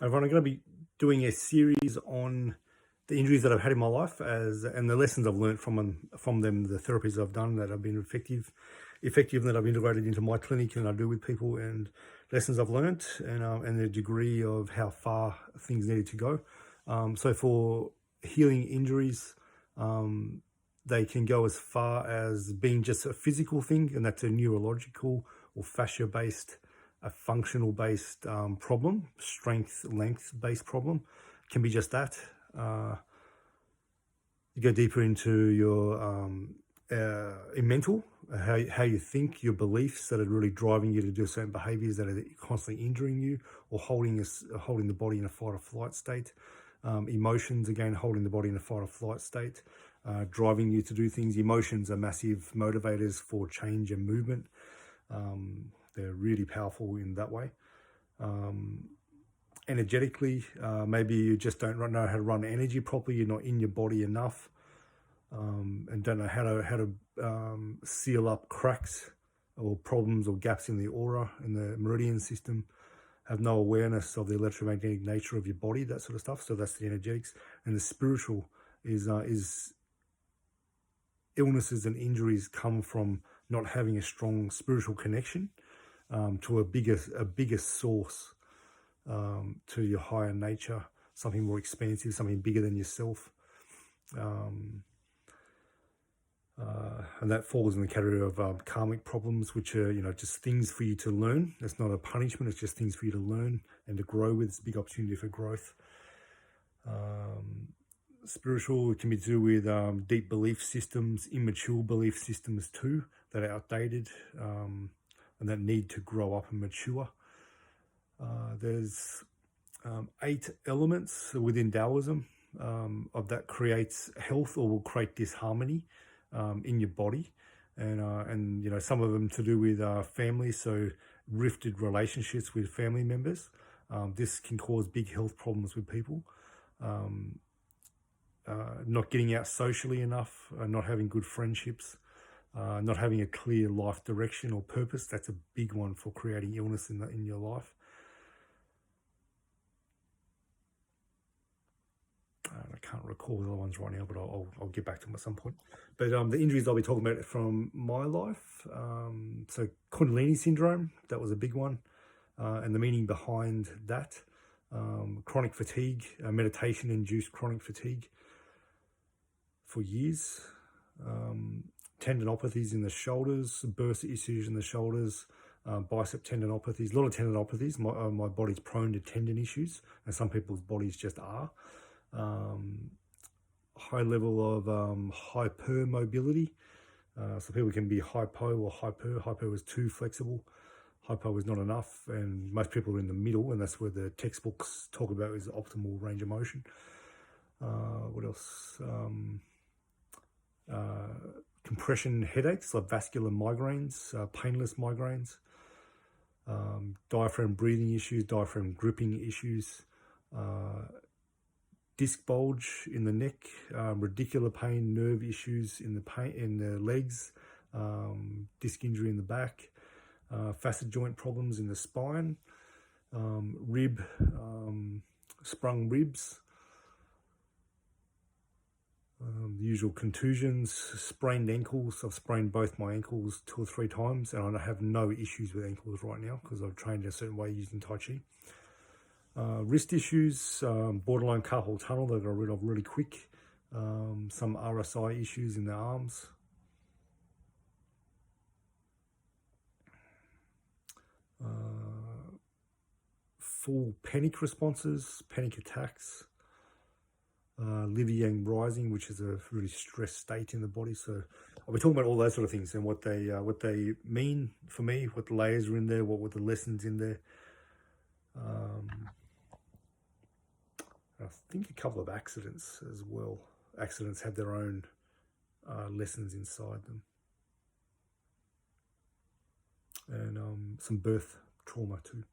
Everyone, I'm going to be doing a series on the injuries that I've had in my life and the lessons I've learned from them, the therapies I've done that have been effective that I've integrated into my clinic and I do with people, and lessons I've learned, and the degree of how far things needed to go. So for healing injuries, they can go as far as being just a physical thing, and that's a neurological or fascia-based, a functional-based problem, strength, length-based problem. Can be just that. You go deeper into your mental, how you think, your beliefs that are really driving you to do certain behaviors that are constantly injuring you or holding the body in a fight or flight state. Emotions, again, holding the body in a fight or flight state, driving you to do things. Emotions are massive motivators for change and movement. They're really powerful in that way. Energetically, maybe you just don't know how to run energy properly. You're not in your body enough, and don't know how to seal up cracks or problems or gaps in the aura, in the meridian system. Have no awareness of the electromagnetic nature of your body, that sort of stuff. So that's the energetics. And the spiritual is illnesses and injuries come from not having a strong spiritual connection to a bigger source, to your higher nature, something more expansive, something bigger than yourself. And that falls in the category of karmic problems, which are, just things for you to learn. It's not a punishment, it's just things for you to learn and to grow with. It's a big opportunity for growth. Spiritual, it can be to do with deep belief systems, immature belief systems too, that are outdated, and that need to grow up and mature. There's 8 elements within Taoism of that creates health or will create disharmony in your body, and some of them to do with family, so rifted relationships with family members. This can cause big health problems with people. Not getting out socially enough, not having good friendships, not having a clear life direction or purpose. That's a big one for creating illness in your life. I can't recall the other ones right now, but I'll get back to them at some point. But the injuries I'll be talking about from my life. So Kundalini syndrome, that was a big one. And the meaning behind that. Chronic fatigue, meditation-induced chronic fatigue for years. Tendinopathies in the shoulders, bursa issues in the shoulders, bicep tendinopathies, a lot of tendinopathies. My body's prone to tendon issues, and some people's bodies just are. High level of hypermobility. So people can be hypo or hyper. Hypo is too flexible. Hypo is not enough, and most people are in the middle, and that's where the textbooks talk about is optimal range of motion. What else? Compression headaches, like vascular migraines, painless migraines, diaphragm breathing issues, diaphragm gripping issues, disc bulge in the neck, radicular pain, nerve issues in the legs, disc injury in the back, facet joint problems in the spine, sprung ribs, the usual contusions, sprained ankles. I've sprained both my ankles 2 or 3 times, and I have no issues with ankles right now because I've trained a certain way using Tai Chi. Wrist issues, borderline carpal tunnel that I got rid of really quick. Some RSI issues in the arms. Full panic responses, panic attacks. Liver Yang rising, which is a really stressed state in the body. So I'll be talking about all those sort of things and what they mean for me, what the layers are in there, what were the lessons in there. I think a couple of accidents as well. Accidents have their own lessons inside them. And some birth trauma too.